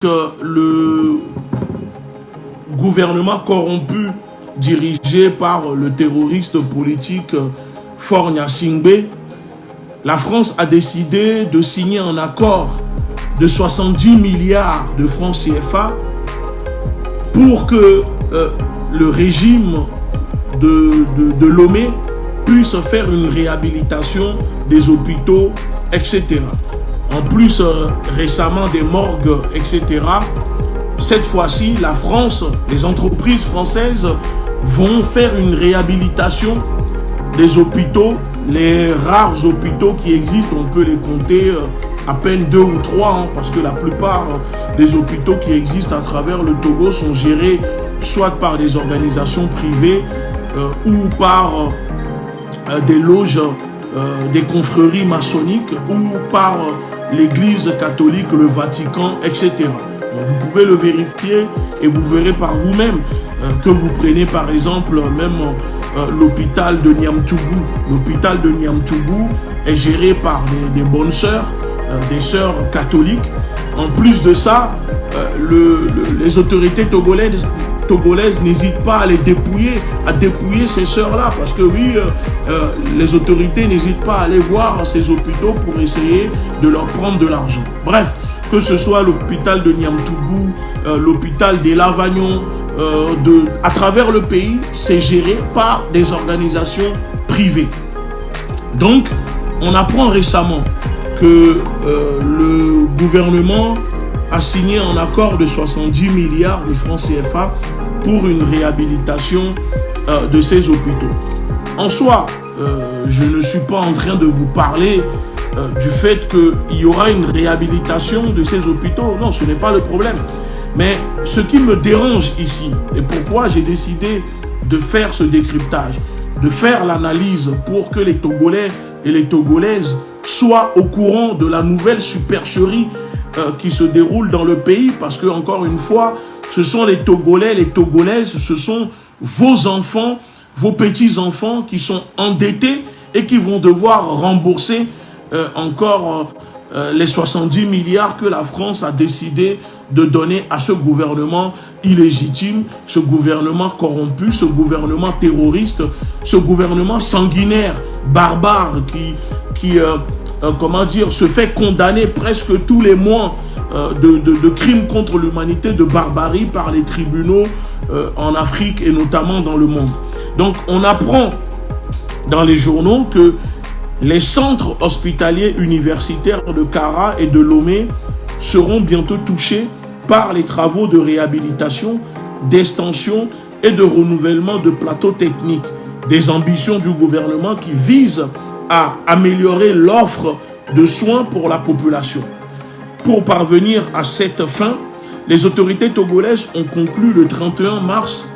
que le gouvernement corrompu dirigé par le terroriste politique Faure Gnassingbé, la France a décidé de signer un accord de 70 milliards de francs CFA pour que le régime de Lomé puisse faire une réhabilitation des hôpitaux, etc. En plus, récemment, des morgues, etc. Cette fois-ci, la France, les entreprises françaises vont faire une réhabilitation des hôpitaux. Les rares hôpitaux qui existent, on peut les compter à peine 2 ou 3, parce que la plupart des hôpitaux qui existent à travers le Togo sont gérés soit par des organisations privées ou par des loges, des confréries maçonniques ou par l'Église catholique, le Vatican, etc. Donc vous pouvez le vérifier et vous verrez par vous-même que vous prenez par exemple même l'hôpital de Niamtougou. L'hôpital de Niamtougou est géré par des bonnes sœurs, des sœurs catholiques. En plus de ça, les autorités togolaises n'hésitent pas à dépouiller ces sœurs-là, parce que oui, les autorités n'hésitent pas à aller voir ces hôpitaux pour essayer de leur prendre de l'argent. Bref, que ce soit l'hôpital de Niamtougou, l'hôpital des Lavagnon, à travers le pays, c'est géré par des organisations privées. Donc, on apprend récemment que le gouvernement a signé un accord de 70 milliards de francs CFA pour une réhabilitation de ces hôpitaux. En soi, je ne suis pas en train de vous parler du fait qu'il y aura une réhabilitation de ces hôpitaux. Non, ce n'est pas le problème. Mais ce qui me dérange ici, et pourquoi j'ai décidé de faire ce décryptage, de faire l'analyse pour que les Togolais et les Togolaises soient au courant de la nouvelle supercherie qui se déroule dans le pays, parce que, encore une fois, ce sont les Togolais, les Togolaises, ce sont vos enfants, vos petits-enfants qui sont endettés et qui vont devoir rembourser encore les 70 milliards que la France a décidé de donner à ce gouvernement illégitime, ce gouvernement corrompu, ce gouvernement terroriste, ce gouvernement sanguinaire, barbare, qui comment dire, se fait condamner presque tous les mois de crimes contre l'humanité, de barbarie par les tribunaux en Afrique et notamment dans le monde. Donc on apprend dans les journaux que les centres hospitaliers universitaires de Kara et de Lomé seront bientôt touchés par les travaux de réhabilitation, d'extension et de renouvellement de plateaux techniques. Des ambitions du gouvernement qui visent à améliorer l'offre de soins pour la population. Pour parvenir à cette fin, les autorités togolaises ont conclu le 31 mars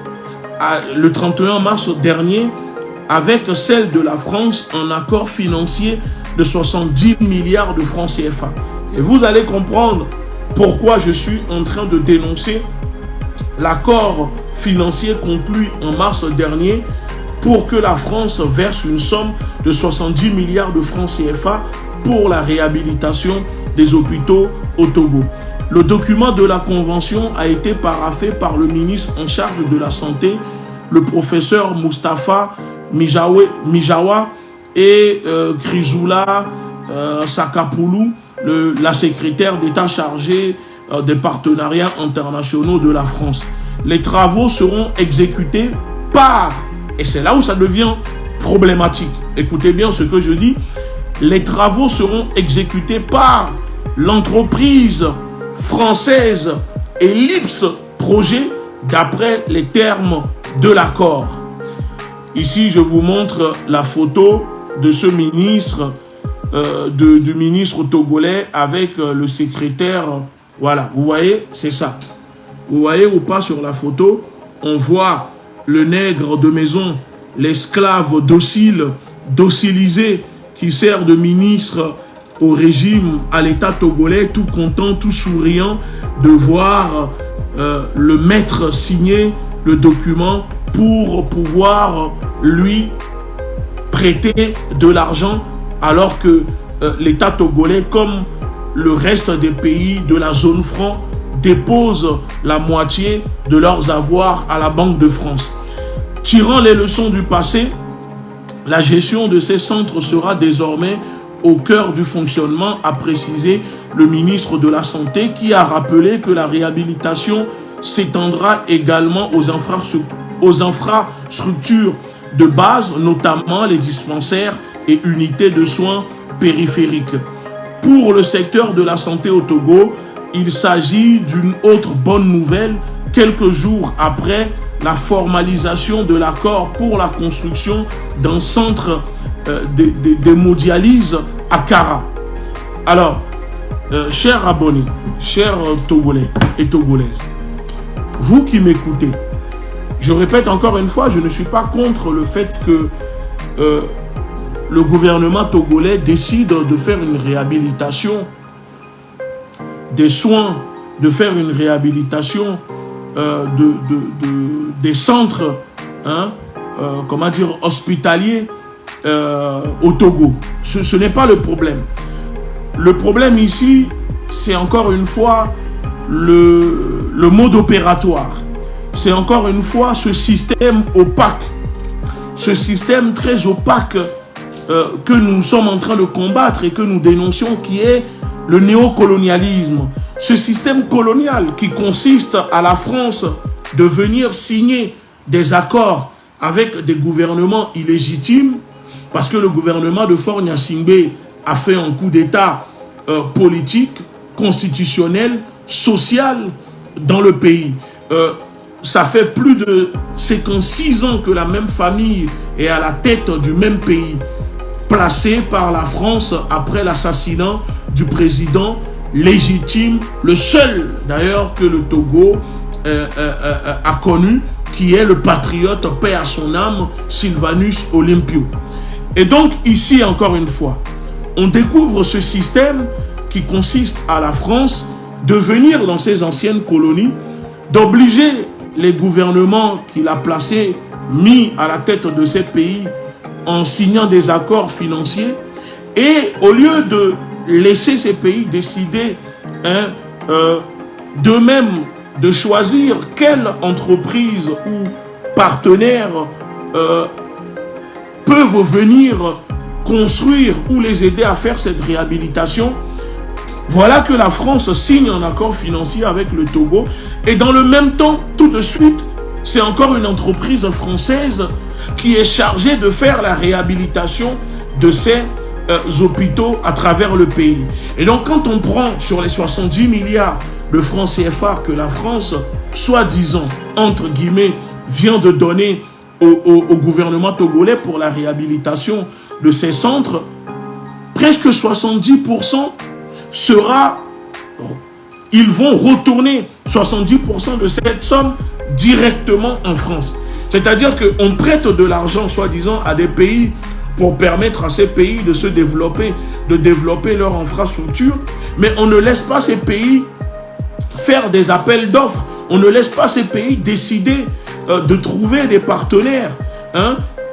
dernier avec celle de la France un accord financier de 70 milliards de francs CFA. Et vous allez comprendre pourquoi je suis en train de dénoncer l'accord financier conclu en mars dernier pour que la France verse une somme de 70 milliards de francs CFA pour la réhabilitation des hôpitaux au Togo. Le document de la convention a été paraphé par le ministre en charge de la Santé, le professeur Moustapha Mijawa et Krizoula Sakapoulou, la secrétaire d'État chargée des partenariats internationaux de la France. Les travaux seront exécutés par, et c'est là où ça devient problématique, écoutez bien ce que je dis, les travaux seront exécutés par l'entreprise française Ellipse Projet d'après les termes de l'accord. Ici, je vous montre la photo de ce ministre, du ministre togolais avec le secrétaire. Voilà, vous voyez, c'est ça. Vous voyez ou pas sur la photo, on voit le nègre de maison, l'esclave docile, docilisé, qui sert de ministre au régime, à l'État togolais, tout content, tout souriant de voir le maître signer le document pour pouvoir lui prêter de l'argent, alors que l'État togolais, comme le reste des pays de la zone franc, déposent la moitié de leurs avoirs à la Banque de France. Tirant les leçons du passé, la gestion de ces centres sera désormais au cœur du fonctionnement, a précisé le ministre de la Santé, qui a rappelé que la réhabilitation s'étendra également aux infrastructures de base, notamment les dispensaires et unités de soins périphériques. Pour le secteur de la santé au Togo, il s'agit d'une autre bonne nouvelle. Quelques jours après la formalisation de l'accord pour la construction d'un centre d'hémodialyse à Kara. Alors, chers abonnés, chers Togolais et Togolaises, vous qui m'écoutez, je répète encore une fois, je ne suis pas contre le fait que le gouvernement togolais décide de faire une réhabilitation des soins, de faire une réhabilitation des centres comment dire, hospitaliers au Togo. Ce n'est pas le problème. Le problème ici, c'est encore une fois le mode opératoire. C'est encore une fois ce système opaque, ce système très opaque que nous sommes en train de combattre et que nous dénoncions, qui est le néocolonialisme. Ce système colonial qui consiste à la France de venir signer des accords avec des gouvernements illégitimes, parce que le gouvernement de Faure Gnassingbé a fait un coup d'État politique, constitutionnel, social dans le pays. Ça fait plus de 56 ans que la même famille est à la tête du même pays, placée par la France après l'assassinat du président légitime, le seul d'ailleurs que le Togo a connu, qui est le patriote, paix à son âme, Sylvanus Olympio. Et donc ici, encore une fois, on découvre ce système qui consiste à la France de venir dans ses anciennes colonies, d'obliger les gouvernements qu'il a placés, mis à la tête de ces pays, en signant des accords financiers, et au lieu de laisser ces pays décider d'eux-mêmes de choisir quelle entreprise ou partenaire peuvent venir construire ou les aider à faire cette réhabilitation, voilà que la France signe un accord financier avec le Togo, et dans le même temps, tout de suite, c'est encore une entreprise française qui est chargée de faire la réhabilitation de ces hôpitaux à travers le pays. Et donc quand on prend sur les 70 milliards de francs CFA que la France, soi-disant, entre guillemets, vient de donner au gouvernement togolais pour la réhabilitation de ces centres, presque 70% sera, ils vont retourner 70% de cette somme directement en France. C'est-à-dire qu'on prête de l'argent, soi-disant, à des pays pour permettre à ces pays de se développer, de développer leur infrastructure, mais on ne laisse pas ces pays faire des appels d'offres, on ne laisse pas ces pays décider de trouver des partenaires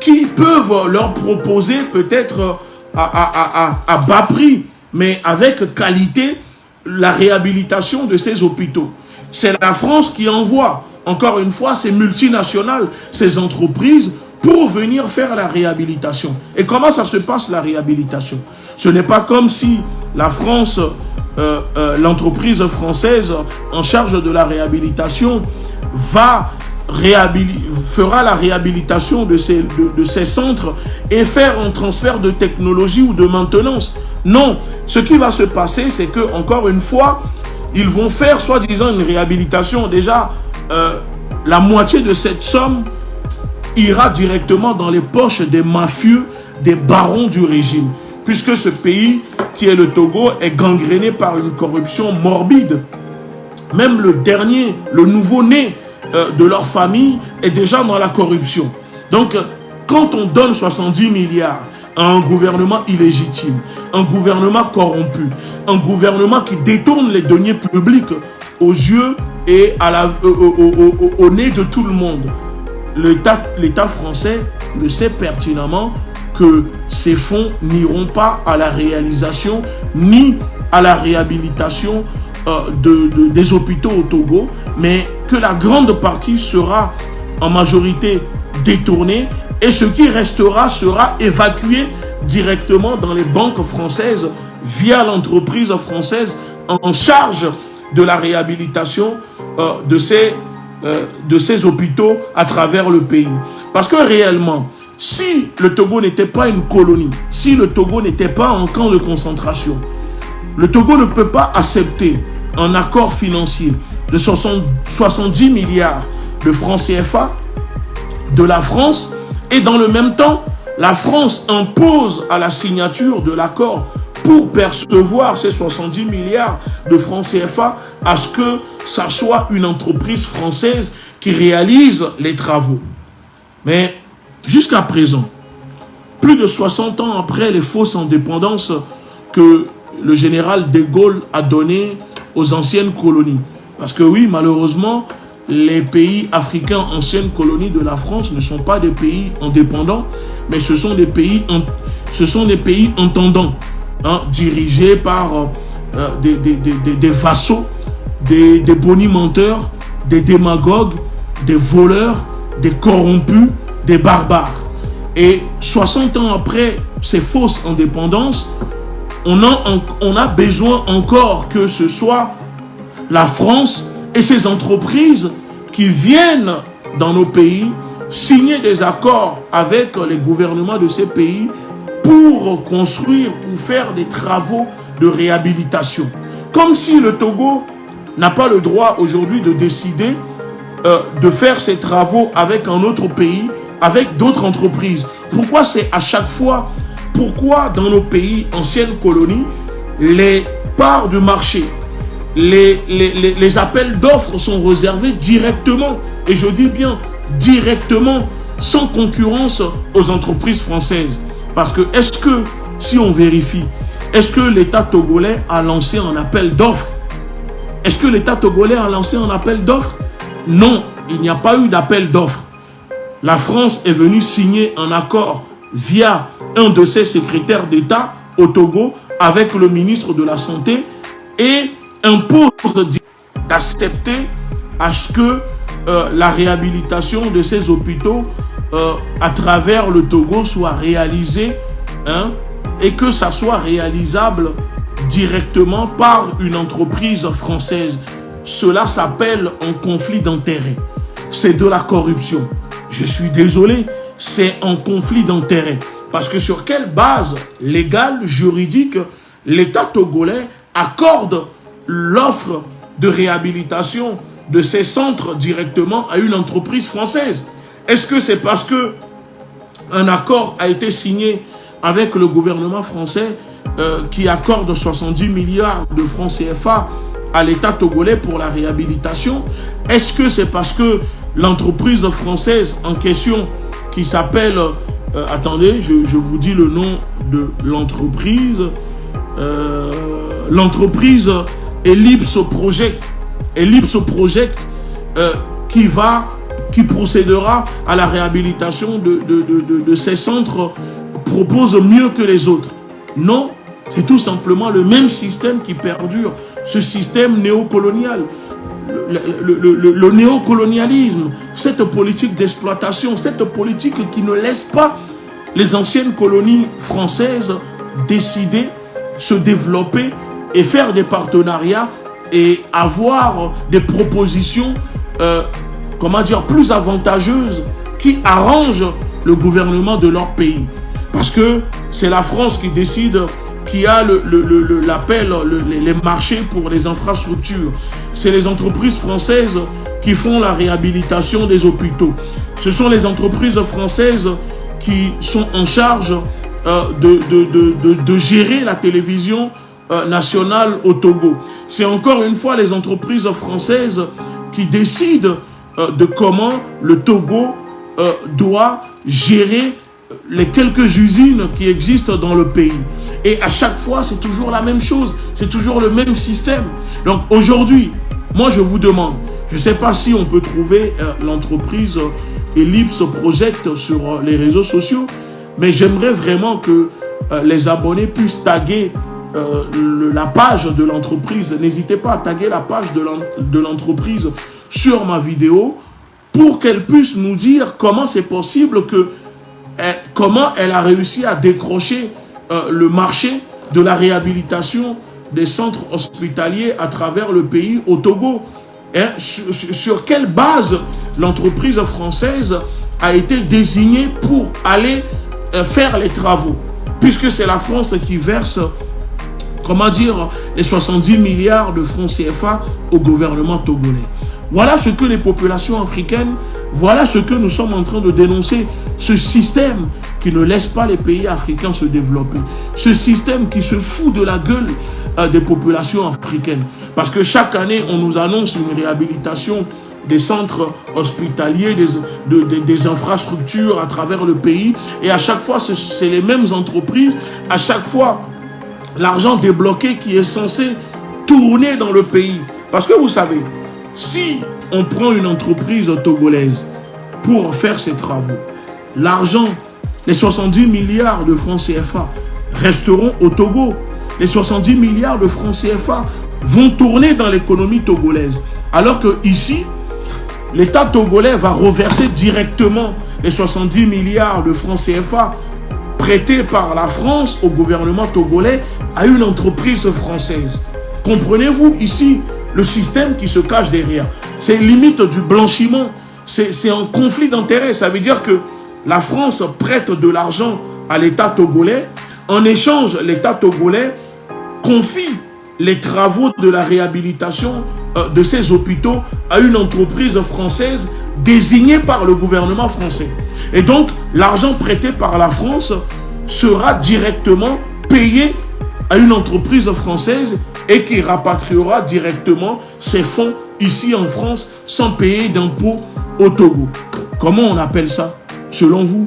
qui peuvent leur proposer peut-être à bas prix, mais avec qualité, la réhabilitation de ces hôpitaux. C'est la France qui envoie, encore une fois, ces multinationales, ces entreprises, pour venir faire la réhabilitation. Et comment ça se passe, la réhabilitation? Ce n'est pas comme si la France, l'entreprise française en charge de la réhabilitation, fera la réhabilitation de ces centres et faire un transfert de technologie ou de maintenance. Non, ce qui va se passer, c'est que, encore une fois, ils vont faire, soi-disant, une réhabilitation. Déjà, la moitié de cette somme ira directement dans les poches des mafieux, des barons du régime. Puisque ce pays, qui est le Togo, est gangréné par une corruption morbide. Même le dernier, le nouveau-né de leur famille est déjà dans la corruption. Donc, quand on donne 70 milliards à un gouvernement illégitime, un gouvernement corrompu, un gouvernement qui détourne les deniers publics aux yeux et au nez de tout le monde, l'État français le sait pertinemment que ces fonds n'iront pas à la réalisation ni à la réhabilitation des hôpitaux au Togo, mais que la grande partie sera en majorité détournée et ce qui restera sera évacué directement dans les banques françaises via l'entreprise française en charge de la réhabilitation de ces hôpitaux à travers le pays. Parce que réellement, si le Togo n'était pas une colonie, si le Togo n'était pas un camp de concentration, le Togo ne peut pas accepter un accord financier de 70 milliards de francs CFA de la France et dans le même temps, la France impose à la signature de l'accord pour percevoir ces 70 milliards de francs CFA à ce que ça soit une entreprise française qui réalise les travaux. Mais jusqu'à présent, plus de 60 ans après les fausses indépendances que le général de Gaulle a données aux anciennes colonies, parce que oui, malheureusement, les pays africains anciennes colonies de la France ne sont pas des pays indépendants, mais ce sont des pays entendants, hein, dirigés par des vassaux, des bonimenteurs, des démagogues, des voleurs, des corrompus, des barbares. Et 60 ans après ces fausses indépendances, on a besoin encore que ce soit la France et ses entreprises qui viennent dans nos pays signer des accords avec les gouvernements de ces pays pour construire ou faire des travaux de réhabilitation. Comme si le Togo n'a pas le droit aujourd'hui de décider de faire ses travaux avec un autre pays, avec d'autres entreprises. Pourquoi c'est à chaque fois, pourquoi dans nos pays anciennes colonies, les parts du marché, les appels d'offres sont réservés directement, et je dis bien directement, sans concurrence aux entreprises françaises? Parce que est-ce que, si on vérifie, est-ce que l'État togolais a lancé un appel d'offres? Est-ce que l'État togolais a lancé un appel d'offres? Non, il n'y a pas eu d'appel d'offres. La France est venue signer un accord via un de ses secrétaires d'État au Togo avec le ministre de la Santé et impose d'accepter à ce que la réhabilitation de ces hôpitaux à travers le Togo soit réalisée, hein, et que ça soit réalisable directement par une entreprise française. Cela s'appelle un conflit d'intérêts. C'est de la corruption. Je suis désolé, c'est un conflit d'intérêts. Parce que sur quelle base légale, juridique, l'État togolais accorde l'offre de réhabilitation de ces centres directement à une entreprise française? Est-ce que c'est parce que un accord a été signé avec le gouvernement français qui accorde 70 milliards de francs CFA à l'État togolais pour la réhabilitation? Est-ce que c'est parce que l'entreprise française en question qui s'appelle, attendez, je vous dis le nom de l'entreprise, l'entreprise Ellipse Project, qui procédera à la réhabilitation de ces centres, propose mieux que les autres? Non, c'est tout simplement le même système qui perdure, ce système néocolonial. Le néocolonialisme, cette politique d'exploitation, cette politique qui ne laisse pas les anciennes colonies françaises décider, se développer et faire des partenariats et avoir des propositions comment dire, plus avantageuses qui arrangent le gouvernement de leur pays. Parce que c'est la France qui décide, qui a l'appel, les marchés pour les infrastructures. C'est les entreprises françaises qui font la réhabilitation des hôpitaux. Ce sont les entreprises françaises qui sont en charge de gérer la télévision nationale au Togo. C'est encore une fois les entreprises françaises qui décident de comment le Togo doit gérer les quelques usines qui existent dans le pays. Et à chaque fois, c'est toujours la même chose. C'est toujours le même système. Donc aujourd'hui, moi je vous demande, je ne sais pas si on peut trouver l'entreprise Ellipse Project sur les réseaux sociaux, mais j'aimerais vraiment que les abonnés puissent taguer la page de l'entreprise, n'hésitez pas à taguer la page de l'entreprise sur ma vidéo pour qu'elle puisse nous dire comment c'est possible comment elle a réussi à décrocher le marché de la réhabilitation des centres hospitaliers à travers le pays au Togo. Sur quelle base l'entreprise française a été désignée pour aller faire les travaux, puisque c'est la France qui verse, comment dire, les 70 milliards de francs CFA au gouvernement togolais. Voilà ce que les populations africaines, voilà ce que nous sommes en train de dénoncer, ce système qui ne laisse pas les pays africains se développer, ce système qui se fout de la gueule des populations africaines. Parce que chaque année, on nous annonce une réhabilitation des centres hospitaliers, des infrastructures à travers le pays. Et à chaque fois, c'est les mêmes entreprises. À chaque fois, l'argent débloqué qui est censé tourner dans le pays. Parce que vous savez, si on prend une entreprise togolaise pour faire ses travaux, l'argent, les 70 milliards de francs CFA resteront au Togo. Les 70 milliards de francs CFA vont tourner dans l'économie togolaise. Alors que ici, l'État togolais va reverser directement les 70 milliards de francs CFA prêtés par la France au gouvernement togolais à une entreprise française. Comprenez-vous ici le système qui se cache derrière? C'est limite du blanchiment. C'est un conflit d'intérêts. Ça veut dire que la France prête de l'argent à l'État togolais. En échange, l'État togolais confie les travaux de la réhabilitation de ces hôpitaux à une entreprise française désignée par le gouvernement français. Et donc, l'argent prêté par la France sera directement payé à une entreprise française et qui rapatriera directement ses fonds ici en France sans payer d'impôts au Togo. Comment on appelle ça, selon vous?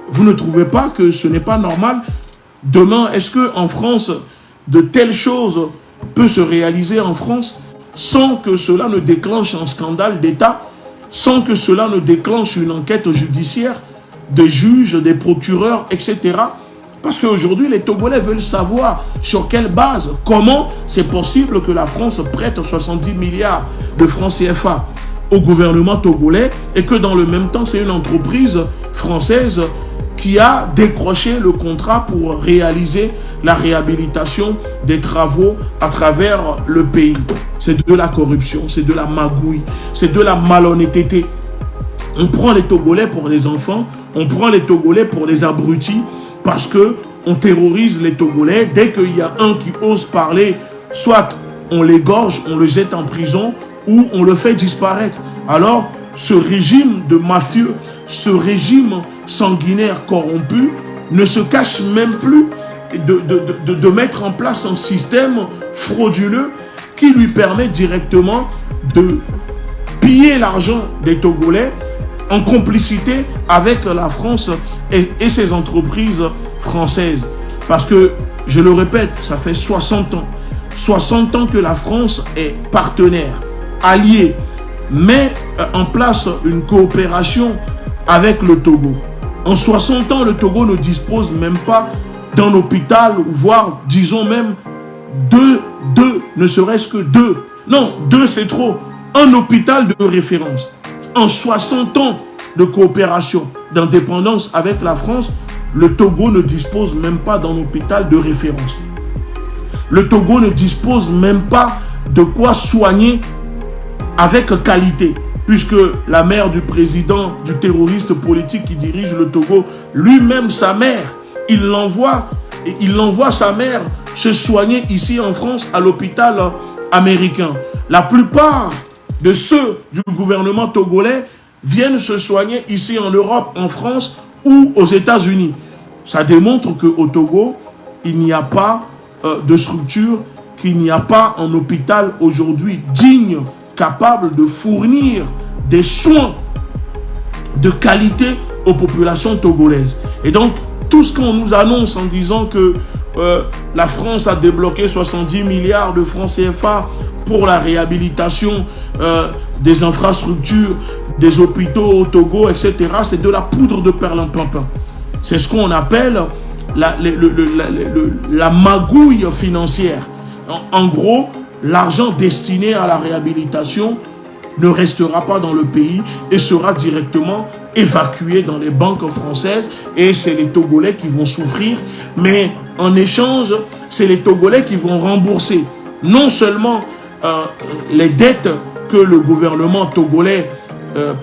Vous ne trouvez pas que ce n'est pas normal? Demain, est-ce qu'en France, de telles choses peuvent se réaliser en France sans que cela ne déclenche un scandale d'État, sans que cela ne déclenche une enquête judiciaire des juges, des procureurs, etc. Parce qu'aujourd'hui, les Togolais veulent savoir sur quelle base, comment c'est possible que la France prête 70 milliards de francs CFA au gouvernement togolais et que dans le même temps, c'est une entreprise française qui a décroché le contrat pour réaliser la réhabilitation des travaux à travers le pays. C'est de la corruption, c'est de la magouille, c'est de la malhonnêteté. On prend les Togolais pour des enfants, on prend les Togolais pour des abrutis parce que on terrorise les Togolais. Dès qu'il y a un qui ose parler, soit on l'égorge, on le jette en prison ou on le fait disparaître. Alors, ce régime de mafieux, ce régime sanguinaire corrompu ne se cache même plus de mettre en place un système frauduleux qui lui permet directement de piller l'argent des Togolais en complicité avec la France et ses entreprises françaises. Parce que, je le répète, ça fait 60 ans. 60 ans que la France est partenaire, alliée, met en place une coopération avec le Togo. En 60 ans, le Togo ne dispose même pas d'un hôpital, voire, disons même, deux, ne serait-ce que deux. Non, deux c'est trop. Un hôpital de référence. En 60 ans de coopération, d'indépendance avec la France, le Togo ne dispose même pas d'un hôpital de référence. Le Togo ne dispose même pas de quoi soigner avec qualité. Puisque la mère du président, du terroriste politique qui dirige le Togo, lui-même sa mère, il l'envoie sa mère se soigner ici en France à l'hôpital américain. La plupart de ceux du gouvernement togolais viennent se soigner ici en Europe, en France ou aux États-Unis. Ça démontre qu'au Togo, il n'y a pas de structure, qu'il n'y a pas un hôpital aujourd'hui digne, capable de fournir des soins de qualité aux populations togolaises. Et donc, tout ce qu'on nous annonce en disant que la France a débloqué 70 milliards de francs CFA pour la réhabilitation des infrastructures, des hôpitaux au Togo, etc., c'est de la poudre de perlimpinpin. C'est ce qu'on appelle la magouille financière. En gros, l'argent destiné à la réhabilitation ne restera pas dans le pays et sera directement évacué dans les banques françaises, et c'est les Togolais qui vont souffrir, mais en échange, c'est les Togolais qui vont rembourser non seulement les dettes que le gouvernement togolais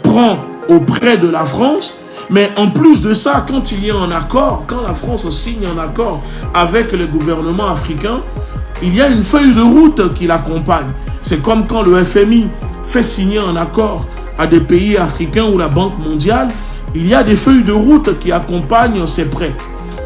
prend auprès de la France, mais en plus de ça, quand il y a un accord, quand la France signe un accord avec le gouvernement africain, il y a une feuille de route qui l'accompagne. C'est comme quand le FMI fait signer un accord à des pays africains ou la Banque mondiale, il y a des feuilles de route qui accompagnent ces prêts.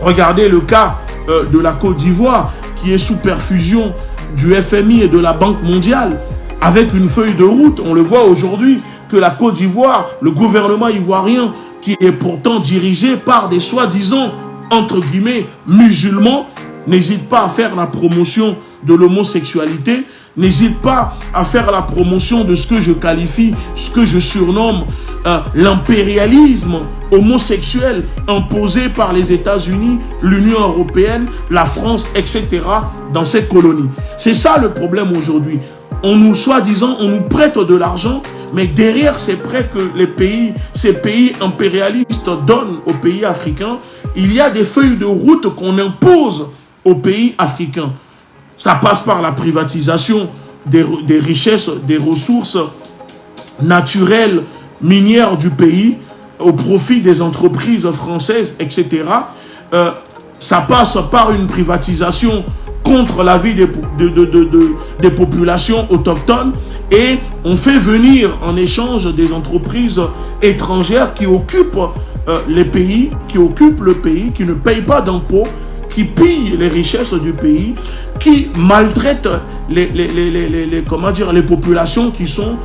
Regardez le cas de la Côte d'Ivoire, qui est sous perfusion du FMI et de la Banque mondiale, avec une feuille de route. On le voit aujourd'hui que la Côte d'Ivoire, le gouvernement ivoirien, qui est pourtant dirigé par des soi-disant, entre guillemets, musulmans, n'hésite pas à faire la promotion de l'homosexualité, n'hésite pas à faire la promotion de ce que je qualifie, ce que je surnomme l'impérialisme homosexuel imposé par les États-Unis, l'Union européenne, la France, etc. dans ces colonies. C'est ça le problème aujourd'hui. On nous, soi-disant, on nous prête de l'argent, mais derrière ces prêts que ces pays impérialistes donnent aux pays africains, il y a des feuilles de route qu'on impose aux pays africains. Ça passe par la privatisation des richesses, des ressources naturelles, minières du pays, au profit des entreprises françaises, etc. Ça passe par une privatisation contre l'avis des populations autochtones, et on fait venir en échange des entreprises étrangères qui occupent les pays, qui occupent le pays, qui ne payent pas d'impôts, qui pillent les richesses du pays, qui maltraitent les populations qui sont,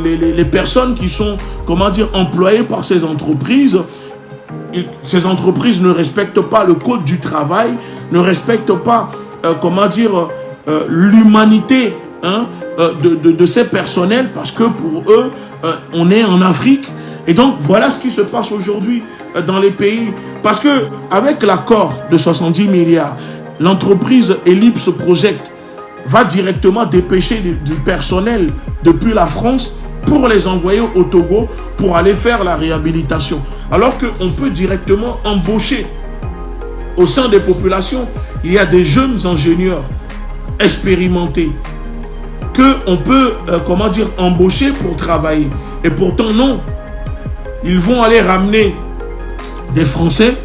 les personnes qui sont, employées par ces entreprises. Ces entreprises ne respectent pas le code du travail, ne respectent pas, l'humanité de ces personnels, parce que pour eux, on est en Afrique. Et donc, voilà ce qui se passe aujourd'hui dans les pays. Parce que avec l'accord de 70 milliards, l'entreprise Ellipse Project va directement dépêcher du personnel depuis la France pour les envoyer au Togo pour aller faire la réhabilitation. Alors qu'on peut directement embaucher au sein des populations. Il y a des jeunes ingénieurs expérimentés qu'on peut, embaucher pour travailler. Et pourtant, non. Ils vont aller ramener des Français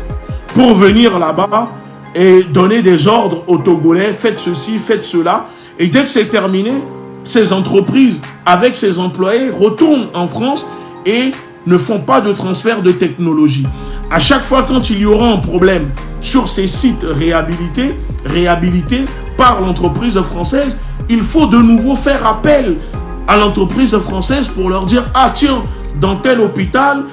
pour venir là-bas et donner des ordres aux Togolais, faites ceci, faites cela. Et dès que c'est terminé, ces entreprises, avec ces employés, retournent en France et ne font pas de transfert de technologie. À chaque fois, quand il y aura un problème sur ces sites réhabilités par l'entreprise française, il faut de nouveau faire appel à l'entreprise française pour leur dire « Ah tiens, dans tel hôpital,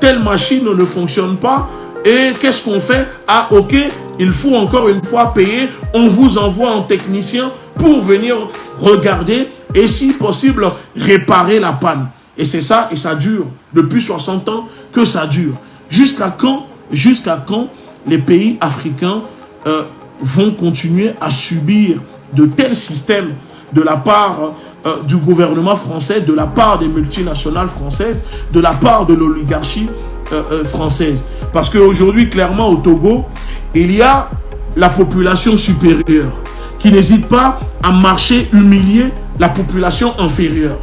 telle machine ne fonctionne pas, et qu'est-ce qu'on fait? Ah ok, il faut encore une fois payer, on vous envoie un technicien pour venir regarder et si possible réparer la panne. » Et c'est ça, et ça dure depuis 60 ans que ça dure. Jusqu'à quand les pays africains vont continuer à subir de tels systèmes de la part du gouvernement français, de la part des multinationales françaises, de la part de l'oligarchie française. Parce qu'aujourd'hui, clairement, au Togo, il y a la population supérieure qui n'hésite pas à marcher, humilier la population inférieure.